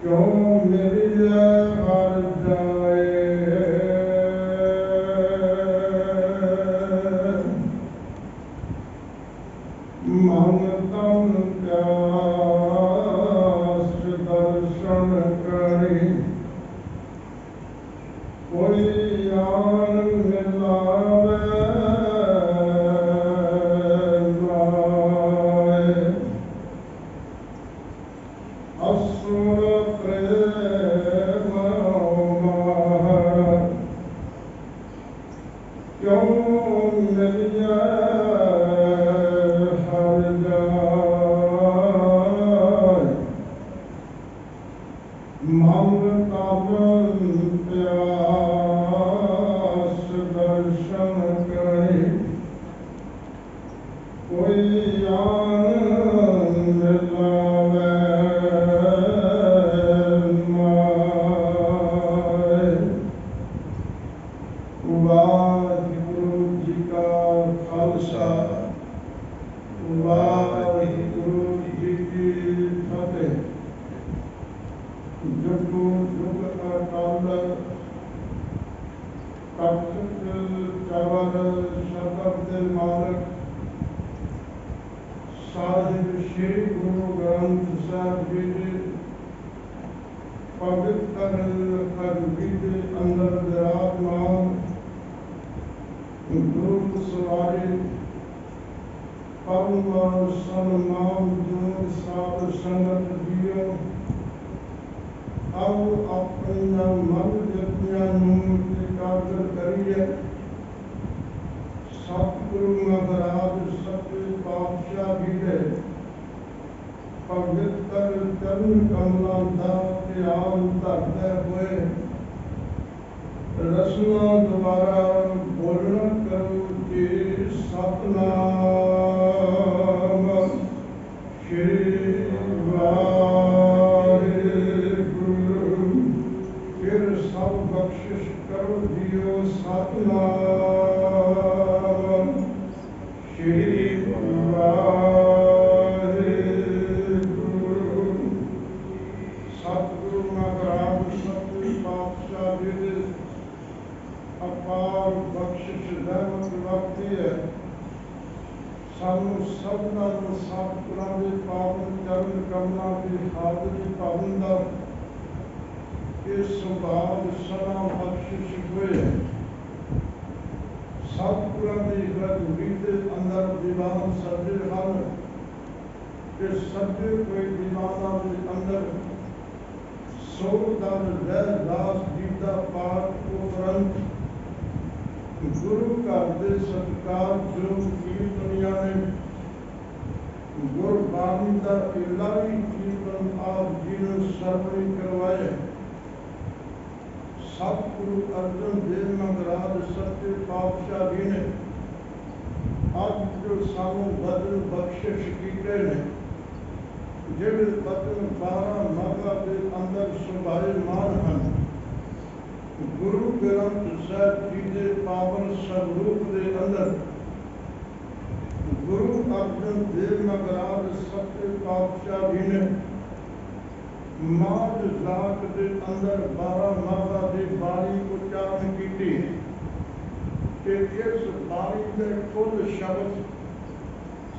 क्यों मेरी हर जाए मन तन प्यास दर्शन करे कोई आन मिलावे लाए असुर प्रेम मार क्यों मिलिया हर जाए मंग तब प्यास दर्शन करे कोई आन मिलावे माए। वाहिगुरु जी का खालसा वाहिगुरु जी की फतेह। जुगो जुग अकाल तख्त चवर शबद दे मालक साहिब श्री गुरु ग्रंथ साहिब जी दे पवित्र हरवी दे अंदर विराजमान गुरु सवारी परम सन्मान जोग साध संगत जियो आओ अपना मन जपिया एकाग्र करिए। सतगुरु महाराज सत्य पातशाह जी दे पवित्र चरण कमलों का ध्यान धरते हुए रसना द्वारा बोलना करो कि सतनाम श्री वाहिगुरु। फिर सब बख्शिश करो जियो सतनाम श्री वाहिगुरु। सतगुरु महाराज सतवें पातशाह जी दे अपार बख्शिश रहमत वरती है। सानू सबना सतगुरां दे पावन चरण कमलों की हाजरी भवन दा ये सुभाग सदा बख्शिश हुए। सतगुरां दी हजूरी दे अंदर दीवान सजे हन ते सजे हुए दीवानां दे अंदर सौ दर रहदास जी दा पाठ उपरंत गुरु घर दे सत्कार जो कीर्तनिया ने गुरबाणी का इलाही कीर्तन आप जी ने सरवणी करवाए। सतगुरु अर्जन देव महाराज सत्य पातशाह जी ने आज जो सानू वचन बख्शिश कीते ने जिहड़े वचन 12 माघा के अंदर सुभाएमान हैं गुरु ग्रंथ साहिब जी के पावन स्वरूप के अंदर गुरु अर्जन देव महाराज सत्य पातशाह जी ने माज जात के अंदर 12 माघा की बाणी उच्चारण की। इस बाणी के कुल शब्द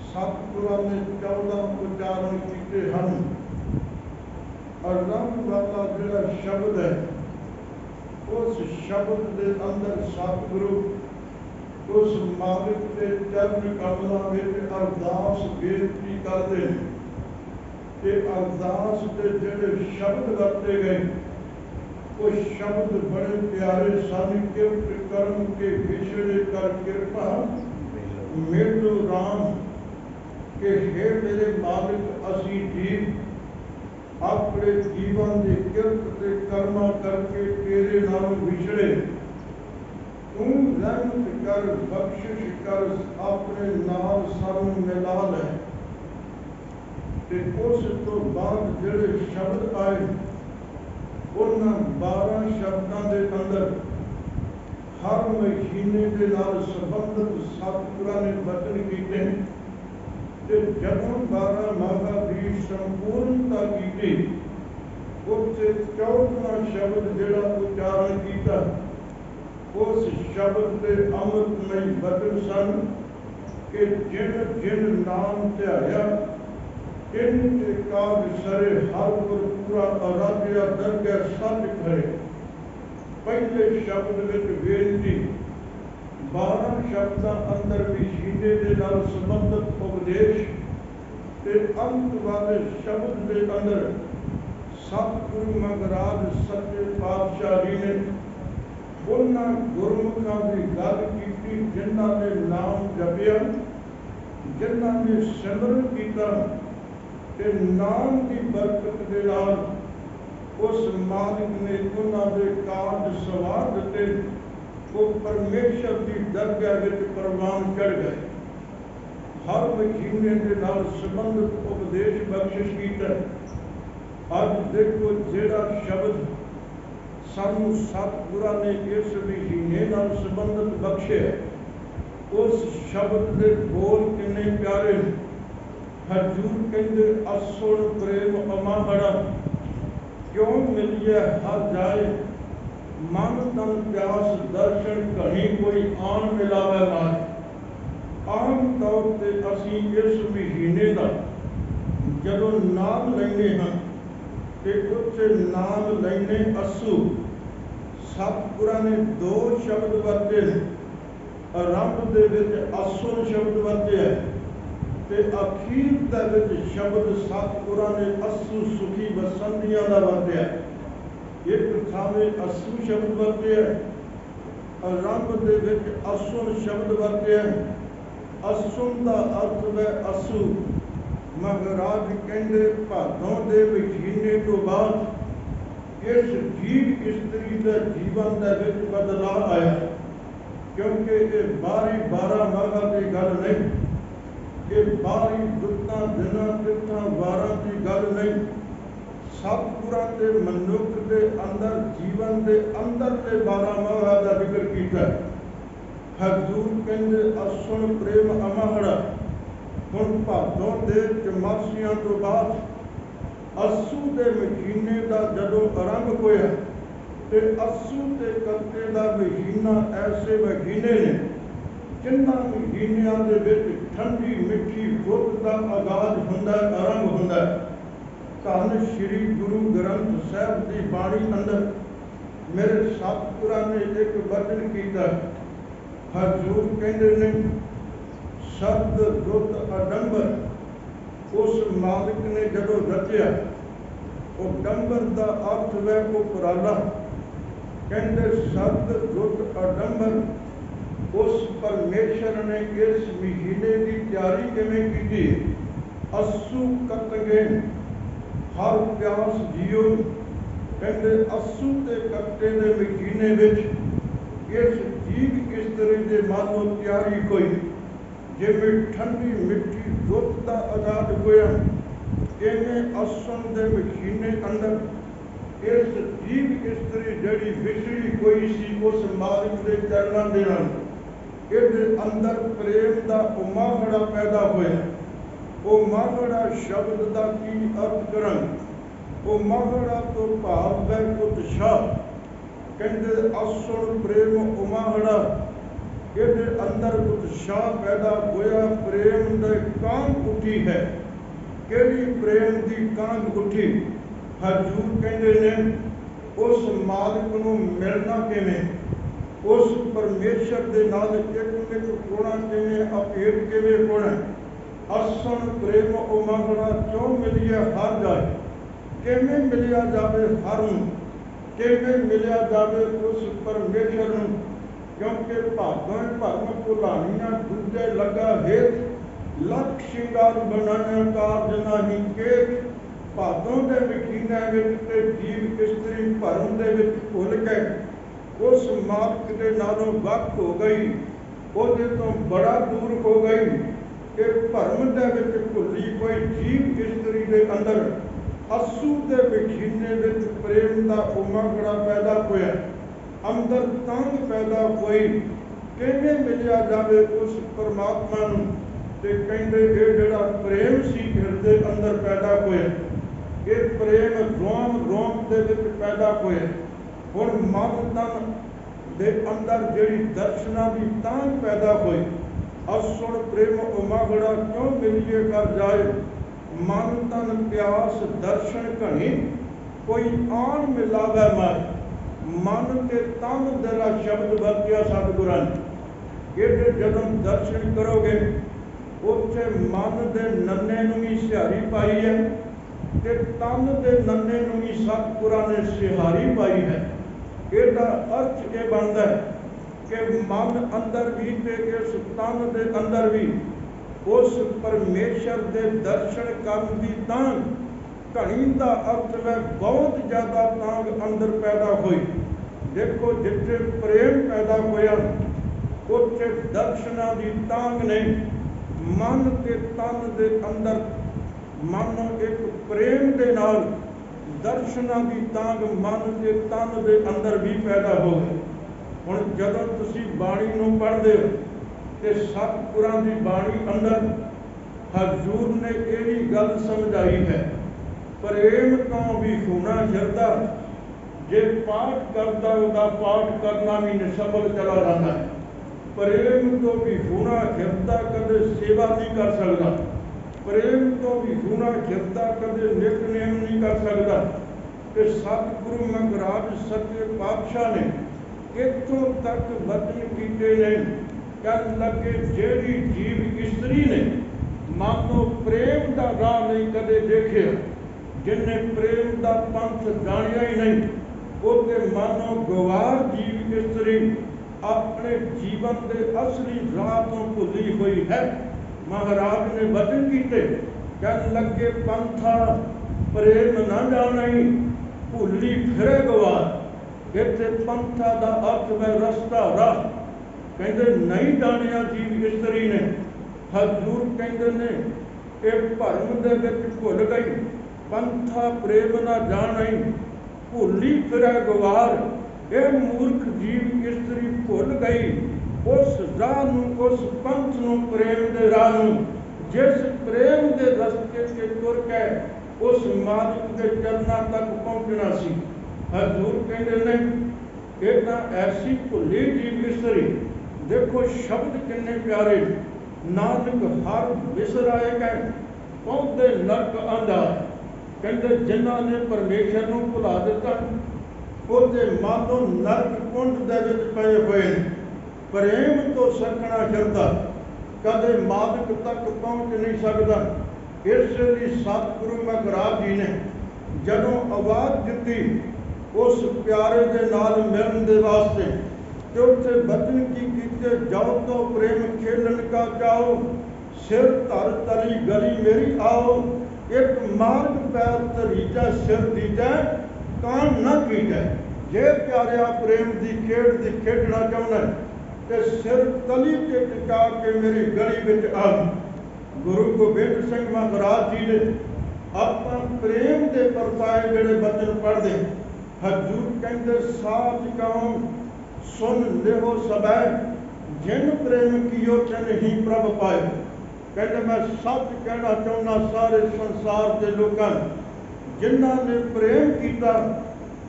सतगुरां ने 14 उच्चारण किए हैं। आरंभ वाला जिहड़ा शब्द है उस शब्द के अंदर सतगुरु उस मालिक के चरण कमलों में अरदास बेनती करते हैं कि अरदास के जिहड़े शब्द वरते गए वो शब्द बड़े प्यारे सन। किरत कर्म के विछड़े कर कृपा मेरे राम के हे मेरे मालिक असी जीव अपने जीवन के किरत के कर्मा करके तेरे नाम विछड़े तू रहमत कर बख्शिश कर अपने नाम सानू मिला ले। उस तो बाद जिहड़े शब्द आए उन्होंने 12 शब्दों के अंदर हर महीने के नाल संबंधित सतगुरां ने वचन किए कि जदों 12 माघा की संपूर्णता की उस 14ਵਾਂ ਸ਼ਬਦ ਜਿਹੜਾ ਉਚਾਰਨ ਕੀਤਾ, ਉਸ ਸ਼ਬਦ ਦੇ ਅੰਮ੍ਰਿਤਮਈ ਬਚਨ ਸਨ ਕਿ ਜਿਨ ਜਿਨ ਨਾਮ ਧਿਆਇਆ ਤਿੰਨ ਤੇ ਕਾਜ ਸਰੇ, ਹਰ ਗੁਰ ਪੂਰਾ ਅਰਾਧਿਆ ਦਰਗਹਿ ਸੱਚ ਖਰੇ। ਪਹਿਲੇ ਸ਼ਬਦ ਵਿੱਚ ਬੇਨਤੀ, 12 ਸ਼ਬਦਾਂ ਅੰਦਰ ਮਸ਼ੀਨੇ ਦੇ ਨਾਲ ਸੰਬੰਧਿਤ ਉਪਦੇਸ਼ ਤੇ ਅੰਤ ਵਾਲੇ ਸ਼ਬਦ ਦੇ ਅੰਦਰ ਸਤਿਗੁਰੂ ਮਹਾਰਾਜ ਸੱਚੇ ਪਾਤਸ਼ਾਹ ਜੀ ਨੇ ਉਹਨਾਂ ਗੁਰਮੁਖਾਂ ਦੀ ਗੱਲ ਕੀਤੀ ਜਿਨ੍ਹਾਂ ਨੇ ਨਾਮ ਜਪਿਆ, ਜਿਨ੍ਹਾਂ ਨੇ ਸਿਮਰਨ ਕੀਤਾ ਤੇ ਨਾਮ ਦੀ ਬਰਕਤ ਦੇ ਨਾਲ ਉਸ ਮਾਲਿਕ ਨੇ ਉਹਨਾਂ ਦੇ ਕਾਰਜ ਸਵਾਰ ਦਿੱਤੇ। ਉਹ ਪਰਮੇਸ਼ਰ ਦੀ ਦਰਗਾਹ ਵਿੱਚ ਪ੍ਰਵਾਨ ਚੜ ਗਏ। ਹਰ ਮਹੀਨੇ ਦੇ ਨਾਲ ਸੰਬੰਧਿਤ ਉਪਦੇਸ਼ ਬਖਸ਼ਿਸ਼ ਕੀਤਾ। ਅੱਜ ਦੇਖੋ ਜਿਹੜਾ ਸ਼ਬਦ ਸਾਨੂੰ ਸਤਿਗੁਰਾਂ ਨੇ ਇਸ ਮਹੀਨੇ ਨਾਲ ਸੰਬੰਧਿਤ ਬਖਸ਼ਿਆ, ਉਸ ਸ਼ਬਦ ਦੇ ਬੋਲ ਕਿੰਨੇ ਪਿਆਰੇ। ਹਜ਼ੂਰ ਕਹਿੰਦੇ ਅਸੁਣ ਪ੍ਰੇਮ ਅਮਾਹੜਾ, ਕਿਉਂ ਮਿਲਿਆ ਹਰ ਜਾਏ, ਮਨ ਤਨ ਪਿਆਸ ਦਰਸ਼ਨ ਘਣੀ, ਕੋਈ ਆਣ ਮਿਲਾਵੇ ਮਾਰ। ਆਮ ਤੌਰ ਤੇ ਅਸੀਂ ਇਸ ਮਹੀਨੇ ਦਾ ਜਦੋਂ ਨਾਮ ਲੈਂਦੇ ਹਾਂ ਤੇ ਉੱਥੇ ਨਾਮ ਲੈਂਦੇ ਅਸੂ। ਸਤਿਗੁਰਾਂ ਨੇ 2 ਸ਼ਬਦ ਵਰਤੇ ਨੇ। ਆਰੰਭ ਦੇ ਵਿੱਚ ਅਸੁਣ ਸ਼ਬਦ ਵਰਤਿਆ ਤੇ ਅਖੀਰ ਦੇ ਵਿੱਚ ਸ਼ਬਦ ਸਤਿਗੁਰਾਂ ਨੇ ਅਸੂ ਸੁਖੀ ਬਸੰਤੀਆਂ ਦਾ ਵਰਤਿਆ। ਇੱਕ ਥਾਵੇਂ ਅਸੂ ਸ਼ਬਦ ਵਰਤਿਆ, ਆਰੰਭ ਦੇ ਵਿੱਚ ਅਸੁਣ ਸ਼ਬਦ ਵਰਤਿਆ। ਅਸੁਣ ਦਾ ਅਰਥ ਹੈ ਅਸੂ। ਮਹਾਰਾਜ ਕਹਿੰਦੇ ਭਾਦੋਂ ਦੇ ਮਹੀਨੇ ਤੋਂ ਬਾਅਦ ਇਸ ਜੀਵ ਇਸਤਰੀ ਦੇ ਜੀਵਨ ਦੇ ਵਿੱਚ ਬਦਲਾਅ ਆਇਆ, ਕਿਉਂਕਿ ਇਹ ਬਾਹਰੀ 12 ਮਾਹਾਂ ਦੀ ਗੱਲ ਨਹੀਂ, ਇਹ ਬਾਹਰੀ ਰੁੱਤਾਂ ਦਿਨਾਂ ਤਿਥਾਂ ਵਾਰਾਂ ਦੀ ਗੱਲ ਨਹੀਂ। ਸਤਿਗੁਰਾਂ ਦੇ ਮਨੁੱਖ ਦੇ ਅੰਦਰ ਜੀਵਨ ਦੇ ਅੰਦਰ ਦੇ 12 ਮਾਹਾਂ ਦਾ ਜ਼ਿਕਰ ਕੀਤਾ। ਹਜ਼ੂਰ ਕਹਿੰਦੇ ਅਸੁਣ ਪ੍ਰੇਮ ਅਮਾਹੜਾ। ਹੁਣ ਭਾਦੋਂ ਦੇ ਚਮਾਸੀਆਂ ਤੋਂ ਬਾਅਦ ਅਸੂ ਦੇ ਮਹੀਨੇ ਦਾ ਜਦੋਂ ਆਰੰਭ ਹੋਇਆ ਤੇ ਅਸੂ ਤੇ ਕੱਤੇ ਦਾ ਮਹੀਨਾ ਐਸੇ ਮਹੀਨੇ ਨੇ ਜਿਨ੍ਹਾਂ ਮਹੀਨਿਆਂ ਦੇ ਵਿੱਚ ਠੰਡੀ ਮਿੱਠੀ ਰੁੱਤ ਦਾ ਆਗਾਜ਼ ਹੁੰਦਾ, ਆਰੰਭ ਹੁੰਦਾ। ਧੰਨ ਸ਼੍ਰੀ ਗੁਰੂ ਗ੍ਰੰਥ ਸਾਹਿਬ ਦੀ ਬਾਣੀ ਅੰਦਰ ਮੇਰੇ ਸਤਿਗੁਰਾਂ ਨੇ ਇੱਕ ਵਚਨ ਕੀਤਾ। ਹਜ਼ੂਰ ਕਹਿੰਦੇ ਨੇ ਸ਼ਬਦ ਰੁੱਤ ਅਡੰਬਰ ਉਸ ਮਾਲਿਕ ਨੇ ਜਦੋਂ ਰਚਿਆ, ਉਹ ਡੰਬਰ ਦਾ ਅਰਥ ਹੈ ਉਪਰਾਲਾ। ਕਹਿੰਦੇ ਸ਼ਬਦ ਰੁੱਤ ਅਡੰਬਰ ਉਸ ਪਰਮੇਸ਼ਰ ਨੇ ਇਸ ਮਹੀਨੇ ਦੀ ਤਿਆਰੀ ਕਿਵੇਂ ਕੀਤੀ। ਅਸੂ ਕੱਤਗੇ ਹਰ ਪਿਆਸ ਜੀਓ। ਕਹਿੰਦੇ ਅਸੂ ਤੇ ਕੱਤੇ ਦੇ ਮਹੀਨੇ ਵਿੱਚ ਇਸ ਜੀਵ ਇਸਤਰੀ ਦੇ ਮਾਨੋ ਤਿਆਰੀ ਹੋਈ। ਜਿਵੇਂ ਠੰਡੀ ਮਿੱਠੀ ਰੁੱਤ ਦਾ ਆਜ਼ਾਦ ਹੋਇਆ, ਇਵੇਂ ਅਸੁਣ ਦੇ ਮਹੀਨੇ ਅੰਦਰ ਇਸ ਜੀਵ ਇਸਤਰੀ ਜਿਹੜੀ ਵਿਛੜੀ ਹੋਈ ਸੀ ਉਸ ਮਾਲਿਕ ਦੇ ਚਰਨਾਂ ਦੇ ਨਾਲ, ਇਹਦੇ ਅੰਦਰ ਪ੍ਰੇਮ ਦਾ ਉਮਾਹੜਾ ਪੈਦਾ ਹੋਇਆ। ਉਹ ਮਾਹੜਾ ਸ਼ਬਦ ਦਾ ਕੀ ਅਰਥ ਕਰਾਂ। ਉਹ ਮਾਹੜਾ ਤੋਂ ਭਾਵ ਹੈ ਉਤਸ਼ਾਹ। ਕਹਿੰਦੇ ਅਸੁਣ ਪ੍ਰੇਮ ਉਮਾਹੜਾ, ਇਹਦੇ ਅੰਦਰ ਉਤਸ਼ਾਹ ਪੈਦਾ ਹੋਇਆ। ਪ੍ਰੇਮ ਦੇ ਕਾਂਗ ਉੱਠੀ ਹੈ। ਕਿਹੜੀ ਪ੍ਰੇਮ ਦੀ ਕਾਂਗ ਉੱਠੀ। ਹਜ਼ੂਰ ਕਹਿੰਦੇ ਨੇ ਉਸ ਮਾਲਿਕ ਨੂੰ ਮਿਲਣਾ ਕਿਵੇਂ, ਉਸ ਪਰਮੇਸ਼ਰ ਦੇ ਨਾਲ ਇੱਕ ਹੋਣਾ ਕਿਵੇਂ, ਅਭੇਦ ਕਿਵੇਂ ਹੋਣਾ। ਅਸੁਣ ਪ੍ਰੇਮ ਉਮਾਹੜਾ, ਕਿਉਂ ਮਿਲਿਆ ਹਰ ਜਾਏ। ਕਿਵੇਂ ਮਿਲਿਆ ਜਾਵੇ ਹਰ ਨੂੰ, ਕਿਵੇਂ ਮਿਲਿਆ ਜਾਵੇ ਉਸ ਪਰਮੇਸ਼ਰ ਨੂੰ। ਕਿਉਂਕਿ ਭਾਗਾਂ ਭਰਮ ਭੁਲਾਣੀਆਂ ਦੂਜੇ ਲੱਗਾ ਹੇਤ, ਲੱਖ ਸ਼ਿੰਗਾਰ ਬਣਾਇਆ ਕਾਰਜ ਨਾਹੀਂ ਕੇਤ। ਭਾਦੋਂ ਦੇ ਮਹੀਨਿਆਂ ਵਿੱਚ ਤੇ ਜੀਵ ਇਸਤਰੀ ਭਰਮ ਦੇ ਵਿੱਚ ਭੁੱਲ ਕੇ ਉਸ ਮਾਲਕ ਦੇ ਨਾਲੋਂ ਵੱਖ ਹੋ ਗਈ, ਉਹਦੇ ਤੋਂ ਬੜਾ ਦੂਰ ਹੋ ਗਈ। ਇਹ ਭਰਮ ਦੇ ਵਿੱਚ ਭੁੱਲੀ ਕੋਈ ਜੀਵ ਇਸਤਰੀ ਦੇ ਅੰਦਰ ਅਸੂ ਦੇ ਮਹੀਨੇ ਵਿੱਚ ਪ੍ਰੇਮ ਦਾ ਉਮਾਗੜਾ ਪੈਦਾ ਹੋਇਆ, ਅੰਦਰ ਤੰਗ ਪੈਦਾ ਹੋਈ। ਕਿਵੇਂ ਮਿਲਿਆ ਜਾਵੇ ਉਸ ਪਰਮਾਤਮਾ ਨੂੰ। ਤੇ ਕਹਿੰਦੇ ਇਹ ਜਿਹੜਾ ਪ੍ਰੇਮ ਸੀ ਹਿਰਦੇ ਅੰਦਰ ਪੈਦਾ ਹੋਇਆ, ਇਹ ਪ੍ਰੇਮ ਰੋਮ ਰੋਮ दे विच पैदा होए। हुण मन तन दे अंदर जिहड़ी दर्शनां दी तांघ पैदा होई, असुण प्रेम उमागड़ा क्यों मिलिए कर जाए, मन तन प्यास दर्शन घनी कोई आन मिलावे माए। मन ते तन तेरा शब्द वरतिया सतगुरां ने। ये जदों दर्शन करोगे उत्थे मन दे नन्ने नूं भी सिहारी पाई है ते तन दे नन्ने नूं भी सतगुरां ने सिहारी पाई है। ਇਹਦਾ अर्थ ਇਹ ਬਣਦਾ है कि मन अंदर भी ते इस तन दे अंदर भी उस परमेश्वर दे दर्शन करन दी तांघ घणी दा अर्थ है बहुत ज़्यादा तांघ अंदर पैदा हुई। देखो जिथे प्रेम पैदा होया उत्थे दर्शनां दी तांघ ने मन ते तन दे अंदर मानो एक प्रेम दे नाल दर्शनां की तांघ मन के तन के अंदर भी पैदा हो गई। हुण जदों तुसीं बाणी नूं पढ़दे हो ते सतगुरां दी बाणी अंदर हजूर ने यही गल समझाई है, प्रेम तो भी होना हिरदा, जे पाठ करता उहदा पाठ करना भी निसफल चला जाता है। प्रेम तो भी होना हिरदा कदे सेवा नहीं कर सकता, प्रेम तो भी होना हिरदा कदे नितनेम नहीं कर सकता। कि सतगुरु महाराज सच्चे पातशाह ने इत्थों तक वचन कीते ने, कह लगे जेड़ी जीव इस्तरी ने मानो प्रेम का राह नहीं कदे देखिया, जिन्हें प्रेम का पंथ जानिया ही नहीं, वो ते मानो गवार जीव इस्तरी अपने जीवन के असली राह तो भुली हुई है। महाराज ने वचन कीते, कह लगे पंथा प्रेम न जाना भुली फिरे गवार। इत्थे पंथा का अर्थ है रस्ता राह। कहते नहीं जानिया जीव इस्तरी ने। हजूर कहते ने ये भरम दे विच भुल गई, पंथा प्रेम न जाना भुली फिरे गवार। ये मूर्ख जीव इस्तरी भुल गई उस राह नूं, उस पंथ नूं, प्रेम दे राह नूं, जिस प्रेम दे रस्ते ते तुर के उस मालिक के चरणों तक पहुंचना सी। हजूर कहते ने ये तां ऐसी भुली जीव इस्तरी। देखो शब्द किन्ने प्यारे, नानक हर विसराएगा पहुंचते नरक आंदा। कहते जिन्हां ने परमेश्वर नूं भुला दिता उहदे मानो नरक कुंड दे विच पए होए। प्रेम तो सकना हिरदा कदे मालिक तक पहुंच नहीं सकता। इसलिए सतगुरु महाराज जी ने जदों आवाज़ दी उस प्यारे दे नाल मिलन दे वास्ते, ते उत्थे वचन की कीते, जाओ तो प्रेम खेलन का जाओ, सिर धर तली गली मेरी आओ। एक मार्ग पैर तरीजा सिर दीजा कान न कीजा। जे प्यारिया प्रेम की खेड की खेडना चाहना ते सिर तली ते टिका के मेरी गली विच आ। गुरु गोबिंद सिंह महाराज जी ने अपना प्रेम के परताए जिहड़े वचन पढ़ते, हजूर कहते साच कौम सुन लिहो सबै, जिन प्रेम कियो तिन ही प्रभ पाए। कहते मैं सच कहना चाहना सारे संसार के लोगों, जिन्हों ने प्रेम किया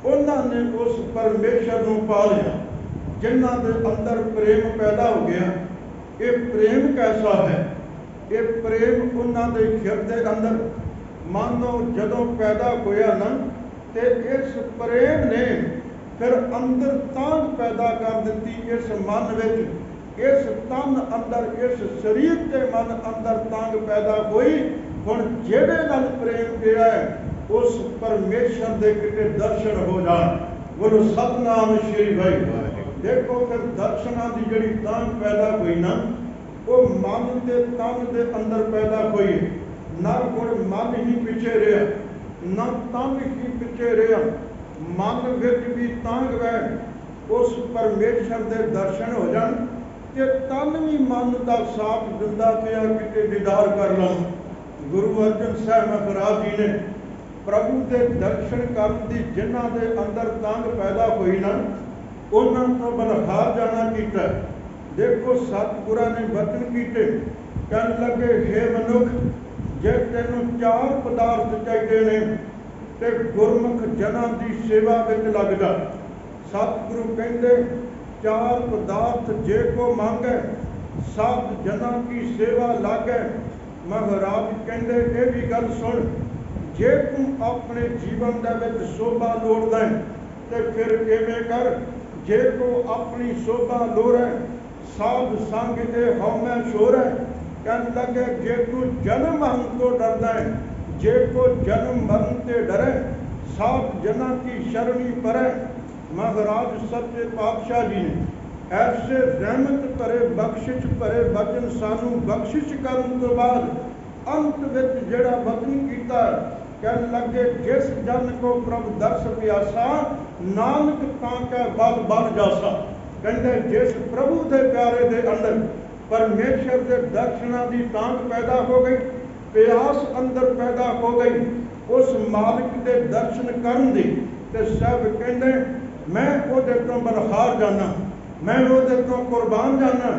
उन्होंने उस परमेश्वर को पा लिया। जिन्हों के अंदर प्रेम पैदा हो गया, ये प्रेम कैसा है? ये प्रेम उन्होंने हिरदे अंदर मानो जदों पैदा होया ना, ते इस प्रेम ने फिर अंदर तांघ पैदा कर दी इस मन विच, इस तन अंदर, इस शरीर के मन अंदर तांघ पैदा हुई। हुण जिहदे नाल प्रेम गया है उस परमेश्वर के किते दर्शन हो जाण। बोलो सतनाम श्री वाहिगुरू। देखो फिर दर्शनां की जिहड़ी तांघ पैदा हुई ना, वो मन के तन के अंदर पैदा हुई। ना हुण मन ही पिछे रहा, ना तन ही पिछे रहा, मन विच भी तांघ वै उस परमेश्वर के दर्शन हो जाण, ते तन भी मन का साथ दिंदा पिया किते दीदार कर लवां। गुरु अर्जन साहब महाराज जी ने प्रभु के दर्शन करन दी जिन्हां दे अंदर तांघ पैदा हुई ना, उन्हां तो बलहार जाना कीता। देखो सतगुरां ने वचन कीते, कहन लगे हे मनुख, जे तेनों चार पदार्थ चाहिए ने ਤੇ ਗੁਰਮੁਖ ਜਨਾਂ ਦੀ ਸੇਵਾ ਵਿੱਚ ਲੱਗ ਜਾ। ਸਤਿਗੁਰੂ ਕਹਿੰਦੇ ਚਾਰ ਪਦਾਰਥ ਜੇ ਕੋ ਮੰਗੈ ਸਭ ਜਨਾਂ ਕੀ ਸੇਵਾ ਲਾਗੈ। ਮਹਾਰਾਜ ਕਹਿੰਦੇ ਇਹ ਵੀ ਗੱਲ ਸੁਣ, ਜੇ ਤੂੰ ਆਪਣੇ ਜੀਵਨ ਦੇ ਵਿੱਚ ਸੋਭਾ ਲੋੜਦਾ ਹੈ ਤੇ ਫਿਰ ਇਵੇਂ ਕਰ, ਜੇ ਤੂੰ ਆਪਣੀ ਸੋਭਾ ਲੋੜੈ ਸਾਧ ਸੰਗ ਇਹ ਹਉਮੈ ਛੋੜੈ। ਕਹਿਣ ਲੱਗੇ ਜੇ ਤੂੰ ਜਨਮ ਮਰਨ ਤੋਂ ਡਰਦਾ ਹੈ, ਜੇ ਕੋ ਜਨਮ ਮਰਨ ਤੇ ਡਰੈ ਸਾਧ ਜਨਾਂ ਕੀ ਸ਼ਰਣੀ ਪਰੈ। ਮਹਾਰਾਜ ਸੱਚੇ ਪਾਤਸ਼ਾਹ ਜੀ ਨੇ ਐਸੇ ਰਹਿਮਤ ਭਰੇ ਬਖਸ਼ਿਸ਼ ਭਰੇ ਬਚਨ ਸਾਨੂੰ ਬਖਸ਼ਿਸ਼ ਕਰਨ ਤੋਂ ਬਾਅਦ ਅੰਤ ਵਿੱਚ ਜਿਹੜਾ ਵਚਨ ਕੀਤਾ, ਕਹਿਣ ਲੱਗੇ ਜਿਸ ਜਨ ਕੋ ਪ੍ਰਭ ਦਰਸ ਪਿਆਸਾ ਨਾਨਕ ਤਾਂ ਕੈ ਬਲ ਬਲ ਜਾਸਾ। ਕਹਿੰਦੇ ਜਿਸ ਪ੍ਰਭੂ ਦੇ ਪਿਆਰੇ ਦੇ ਅੰਦਰ ਪਰਮੇਸ਼ਰ ਦੇ ਦਰਸ਼ਨਾਂ ਦੀ ਤਾਂਘ ਪੈਦਾ ਹੋ ਗਈ, ਪਿਆਸ ਅੰਦਰ ਪੈਦਾ ਹੋ ਗਈ ਉਸ ਮਾਲਕ ਦੇ ਦਰਸ਼ਨ ਕਰਨ ਦੀ, ਤੇ ਸਭ ਕਹਿੰਦੇ ਮੈਂ ਉਹਦੇ ਤੋਂ ਬਲਹਾਰ ਜਾਣਾ, ਮੈਂ ਉਹਦੇ ਤੋਂ ਕੁਰਬਾਨ ਜਾਣਾ।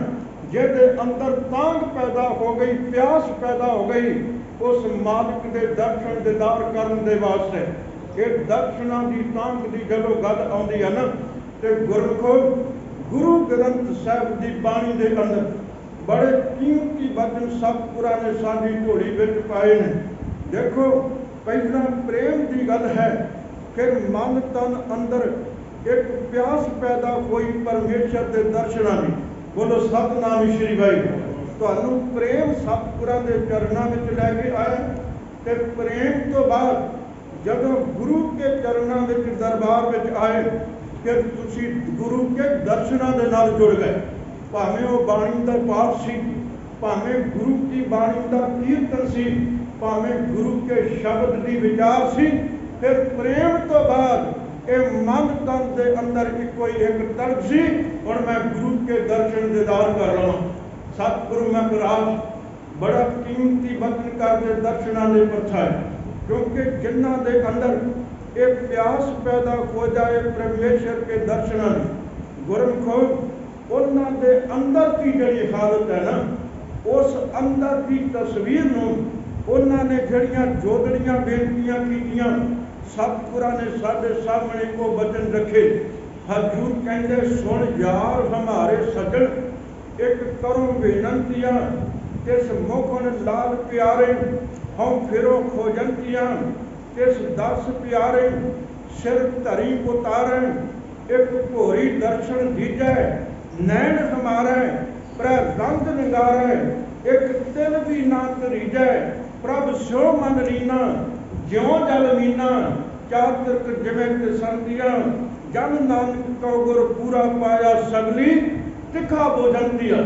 ਜਿਹਦੇ ਅੰਦਰ ਤਾਂਘ ਪੈਦਾ ਹੋ ਗਈ, ਪਿਆਸ ਪੈਦਾ ਹੋ ਗਈ ਉਸ ਮਾਲਕ ਦੇ ਦਰਸ਼ਨ ਦੀਦਾਰ ਕਰਨ ਦੇ ਵਾਸਤੇ। ਇਹ ਦਰਸ਼ਨਾਂ ਦੀ ਤਾਂਘ ਦੀ ਜਦੋਂ ਗੱਲ ਆਉਂਦੀ ਹੈ ਨਾ, ਤੇ ਗੁਰਮੁਖੋ ਗੁਰੂ ਗ੍ਰੰਥ ਸਾਹਿਬ ਦੀ ਬਾਣੀ ਦੇ ਅੰਦਰ ਬੜੇ ਕੀਮਤੀ ਬਚਨ ਸਤਿਗੁਰਾਂ ਨੇ ਸਾਡੀ ਝੋਲੀ ਵਿੱਚ ਪਾਏ ਨੇ। ਦੇਖੋ ਪਹਿਲਾਂ ਪ੍ਰੇਮ ਦੀ ਗੱਲ ਹੈ, ਫਿਰ ਮਨ ਤਨ ਅੰਦਰ ਇੱਕ ਪਿਆਸ ਪੈਦਾ ਹੋਈ ਪਰਮੇਸ਼ਰ ਦੇ ਦਰਸ਼ਨਾਂ ਦੀ। ਬੋਲੋ ਸਤਿਨਾਮ ਸ਼੍ਰੀ ਵਾਹਿਗੁਰੂ। ਤੁਹਾਨੂੰ ਪ੍ਰੇਮ ਸਤਿਗੁਰਾਂ ਦੇ ਚਰਨਾਂ ਵਿੱਚ ਲੈ ਕੇ ਆਇਆ, ਤੇ ਪ੍ਰੇਮ ਤੋਂ ਬਾਅਦ ਜਦੋਂ ਗੁਰੂ ਕੇ ਚਰਨਾਂ ਵਿੱਚ ਦਰਬਾਰ ਵਿੱਚ ਆਏ, ਫਿਰ ਤੁਸੀਂ ਗੁਰੂ ਕੇ ਦਰਸ਼ਨਾਂ ਦੇ ਨਾਲ ਜੁੜ ਗਏ। ਭਾਵੇਂ ਉਹ ਬਾਣੀ ਦਾ ਪਾਠ ਸੀ, ਭਾਵੇਂ ਗੁਰੂ ਕੀ ਬਾਣੀ ਦਾ ਕੀਰਤਨ ਸੀ, ਭਾਵੇਂ ਗੁਰੂ ਕੇ ਸ਼ਬਦ ਦੀ ਵਿਚਾਰ ਸੀ, ਫਿਰ ਪ੍ਰੇਮ ਤੋਂ ਬਾਅਦ ਇਹ ਮਨ ਤਨ ਦੇ ਅੰਦਰ ਇੱਕੋ ਇੱਕ ਤੜਪ ਸੀ, ਹੁਣ ਮੈਂ ਗੁਰੂ ਕੇ ਦਰਸ਼ਨ ਦੀਦਾਰ ਕਰ ਲਵਾਂ। ਸਤਿਗੁਰੂ ਮਹਾਰਾਜ ਬੜਾ ਕੀਮਤੀ ਬਚਨ ਕਰਦੇ ਦਰਸ਼ਨਾਂ ਦੇ ਪਰਛਾਏ, ਕਿਉਂਕਿ ਜਿਨ੍ਹਾਂ ਦੇ ਅੰਦਰ ਇਹ ਪਿਆਸ ਪੈਦਾ ਹੋ ਜਾਏ ਪਰਮੇਸ਼ਰ ਕੇ ਦਰਸ਼ਨਾਂ ਦੀ, ਗੁਰਮੁਖੋ ਉਹਨਾਂ ਦੇ ਅੰਦਰ ਦੀ ਜਿਹੜੀ ਹਾਲਤ ਹੈ ਨਾ, ਉਸ ਅੰਦਰ ਦੀ ਤਸਵੀਰ ਨੂੰ ਉਹਨਾਂ ਨੇ ਜਿਹੜੀਆਂ ਜੋਦੜੀਆਂ ਬੇਨਤੀਆਂ ਕੀਤੀਆਂ, ਸਤਿਗੁਰਾਂ ਨੇ ਸਾਡੇ ਸਾਹਮਣੇ ਉਹ ਬਚਨ ਰੱਖੇ। ਹਜ਼ੂਰ ਕਹਿੰਦੇ ਸੁਣ ਯਾਰ ਹਮਾਰੇ ਸੱਜਣ ਇੱਕ ਕਰੋ ਬੇਨੰਤੀਆਂ, ਤਿਸ ਮੁਖਨ ਲਾਲ ਪਿਆਰੇ ਹਉ ਫਿਰੋ ਖੋਜੰਤੀਆਂ, ਤਿਸ ਦਸ ਪਿਆਰੇ ਸਿਰ ਧਰੀ ਉਤਾਰੈ, ਇੱਕ ਭੋਰੀ ਦਰਸ਼ਨ ਦੀਜੈ ਨੈਣ ਹਮਾਰੇ ਪ੍ਰੈ ਰੰਗ ਨਿਗਾਰੈ, ਇੱਕ ਤਿਲ ਵੀ ਨਾ ਧਰੀਜੈ ਪ੍ਰਭ ਸਿਉ ਮਨ ਲੀਨਾ, ਜਿਉ ਜਲ ਮੀਨਾ ਚਾਤਰਕ ਜਿਵੇਂ ਤਿਸੰਤੀਆਂ, ਜਨ ਨਾਨਕ ਕਉ ਗੁਰ ਪੂਰਾ ਪਾਇਆ ਸਗਲੀ ਤਿੱਖਾ ਬੋਝੰਤੀਆਂ।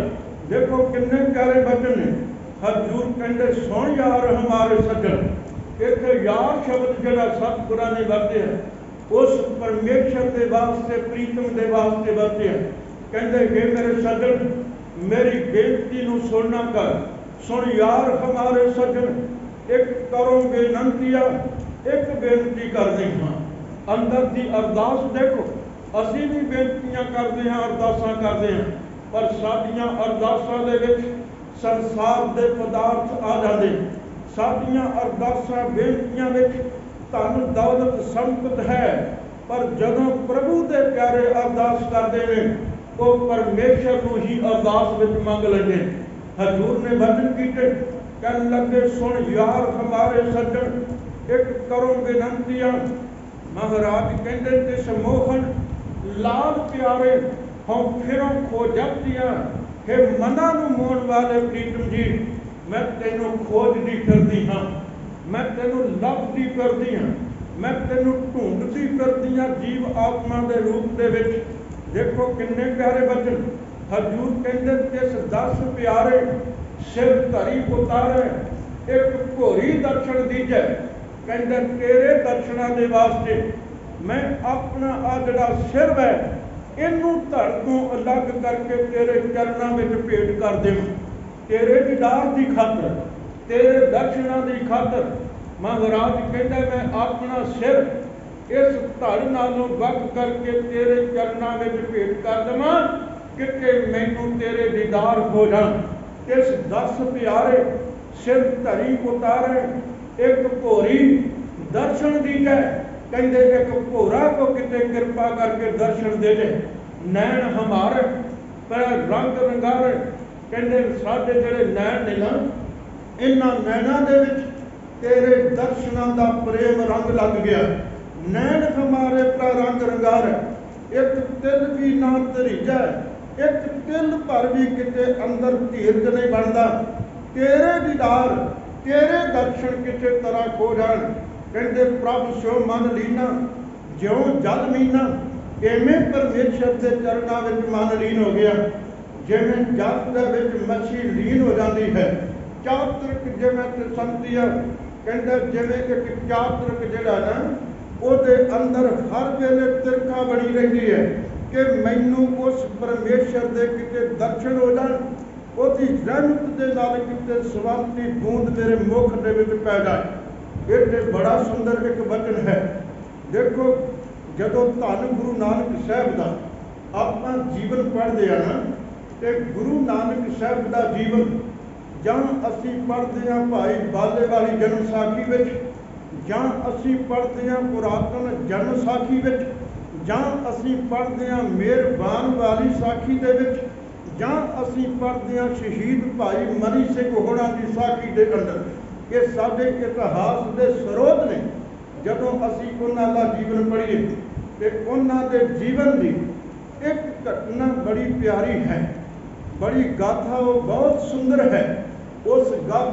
ਦੇਖੋ ਕਿੰਨੇ ਪਿਆਰੇ ਬਚਨ ਨੇ। ਹਜ਼ੂਰ ਕਹਿੰਦੇ ਸੁਣ ਯਾਰ ਹਮਾਰੇ ਸੱਜਣ। ਇੱਥੇ ਯਾਰ ਸ਼ਬਦ ਜਿਹੜਾ ਸਤਿਗੁਰਾਂ ਨੇ ਵਰਤਿਆ ਉਸ ਪਰਮੇਸ਼ਰ ਦੇ ਵਾਸਤੇ, ਪ੍ਰੀਤਮ ਦੇ ਵਾਸਤੇ ਵਰਤਿਆ। ਕਹਿੰਦੇ हे ਮੇਰੇ ਸੱਜਣ, ਮੇਰੀ ਬੇਨਤੀ ਨੂੰ ਸੁਣਨਾ ਕਰ। ਸੁਣ ਯਾਰ ਹਮਾਰੇ ਸੱਜਣ, ਇੱਕ ਕਰੋ ਬੇਨੰਤੀਆਂ, ਇੱਕ ਬੇਨਤੀ ਕਰਦੇ ਹਾਂ। ਅੰਦਰ ਦੀ ਅਰਦਾਸ ਦੇਖੋ, ਅਸੀਂ ਵੀ ਬੇਨਤੀਆਂ ਕਰਦੇ ਹਾਂ, ਅਰਦਾਸਾਂ ਕਰਦੇ ਹਾਂ, ਪਰ ਸਾਡੀਆਂ ਅਰਦਾਸਾਂ ਦੇ ਵਿੱਚ ਸੰਸਾਰ ਦੇ ਪਦਾਰਥ ਆ ਜਾਂਦੇ। ਸਾਡੀਆਂ ਅਰਦਾਸਾਂ ਬੇਨਤੀਆਂ ਵਿੱਚ ਧਨ ਦੌਲਤ ਸੰਪਤ ਹੈ, ਪਰ ਜਦੋਂ ਪ੍ਰਭੂ ਦੇ ਪਿਆਰੇ ਅਰਦਾਸ ਕਰਦੇ ਨੇ ਉਹ ਪਰਮੇਸ਼ਰ ਨੂੰ ਹੀ ਅਰਦਾਸ ਵਿੱਚ ਮੰਗ ਲੈਂਦੇ। ਹਜ਼ੂਰ ਨੇ ਬਚਨ ਕੀਤੇ, ਕਹਿਣ ਲੱਗੇ ਸੁਣ ਯਾਰ ਹਮਾਰੇ ਸੱਜਣ, ਇੱਕ ਕਰੋ ਬੇਨੰਤੀਆਂ। ਮਹਾਰਾਜ ਕਹਿੰਦੇ ਤਿਸ ਮੋਹਨ ਲਾਲ ਪਿਆਰੇ ਹਉ ਫਿਰੋ ਖੋਜੰਤੀਆਂ। हे ਮਨਾਂ ਨੂੰ ਮੋਹਣ ਵਾਲੇ ਪ੍ਰੀਤਮ ਜੀ, ਮੈਂ ਤੈਨੂੰ ਖੋਜਦੀ ਫਿਰਦੀ ਹਾਂ, ਮੈਂ ਤੈਨੂੰ ਲੱਭਦੀ ਫਿਰਦੀ ਹਾਂ, ਮੈਂ ਤੈਨੂੰ ਢੂੰਡਦੀ ਫਿਰਦੀ ਹਾਂ ਜੀਵ ਆਤਮਾ ਦੇ ਰੂਪ ਦੇ ਵਿੱਚ। ਦੇਖੋ ਕਿੰਨੇ ਪਿਆਰੇ ਬਚਨ। ਹਜ਼ੂਰ ਕਹਿੰਦੇ ਤਿਸ ਦਸ ਪਿਆਰੇ ਸਿਰ ਧਰੀ ਉਤਾਰੇ, ਇੱਕ ਭੋਰੀ ਦਰਸ਼ਨ ਦੀਜੈ। ਕਹਿੰਦੇ ਤੇਰੇ ਦਰਸ਼ਨਾਂ ਦੇ ਵਾਸਤੇ ਮੈਂ ਆਪਣਾ ਆ ਜਿਹੜਾ ਸਿਰ ਹੈ ਇਹਨੂੰ ਧੜ ਤੋਂ ਅਲੱਗ ਕਰਕੇ ਤੇਰੇ ਚਰਨਾਂ ਵਿੱਚ ਭੇਟ ਕਰ ਦੇਵਾਂ। ਤੇਰੇ ਦੀਦਾਰ ਦੀ ਖਾਤਰ, ਤੇਰੇ ਦਰਸ਼ਨਾਂ ਦੀ ਖਾਤਰ। ਮਹਾਰਾਜ ਕਹਿੰਦਾ ਮੈਂ ਆਪਣਾ ਸਿਰ ਇਸ ਧੜ ਨਾਲੋਂ ਵੱਖ ਕਰਕੇ ਤੇਰੇ ਚਰਨਾਂ ਵਿੱਚ ਭੇਟ ਕਰ ਦੇਵਾਂ, ਕਿਤੇ ਮੈਨੂੰ ਤੇਰੇ ਦੀਦਾਰ ਹੋ ਜਾਣ। ਇਸ 10 ਪਿਆਰੇ ਸਿਰ ਧਰੀ ਉਤਾਰੇ, ਇੱਕ ਭੋਰੀ दर्शन दीजै, कहते एक भोरा को किते कृपा करके दर्शन दे दे। नैन हमारे पर रंग रंगारे, कहते साडे जेड़े नैन ने ना, इन्हां नैनां दे विच तेरे दर्शनां दा प्रेम रंग लग गया। नैन हमारे पर रंग रंगारे, एक तिल भी ना धरीजै, एक तिल भर भी किते अंदर धीरज नहीं बनता। तेरे दीदार तेरे दर्शन किसे तरह खो जान। कहते प्रभ सो मन लीना, ज्यों जल मीना, इवें परमेश्वर के चरणों में मन लीन हो गया। जिवें जल दे विच मछली लीन हो जाती है, चातृक जिवें संतिया, कहते जिवें एक चातृक जिहड़ा ना ਉਹਦੇ अंदर हर वेले तिरका बनी रहती है कि मैनू उस परमेश्वर के किते दर्शन हो जाए, उसकी रहमत के नाल किते सवांती बूंद मेरे मुख दे विच पै जाए। ये बड़ा सुंदर एक वचन है। देखो जदों धन गुरु नानक साहब का आपां जीवन पढ़ते हैं ना, तो गुरु नानक साहब का जीवन जां असीं पढ़ते हैं भाई बाले वाली जन्म साखी विच, जां असीं पढ़ते हैं पुरातन जन्म साखी विच, जां असीं पढ़ते हैं मेहरबान वाली साखी दे विच, जां असीं पढ़ते हैं शहीद भाई मनी सिंह होना की साखी के अंदर। ये साडे इतिहास के स्रोत ने। जदों असीं उन्हां दा जीवन पढ़ीए तो उन्हां दे जीवन की एक घटना बड़ी प्यारी है, बड़ी गाथा वो बहुत सुंदर है। उस गाथा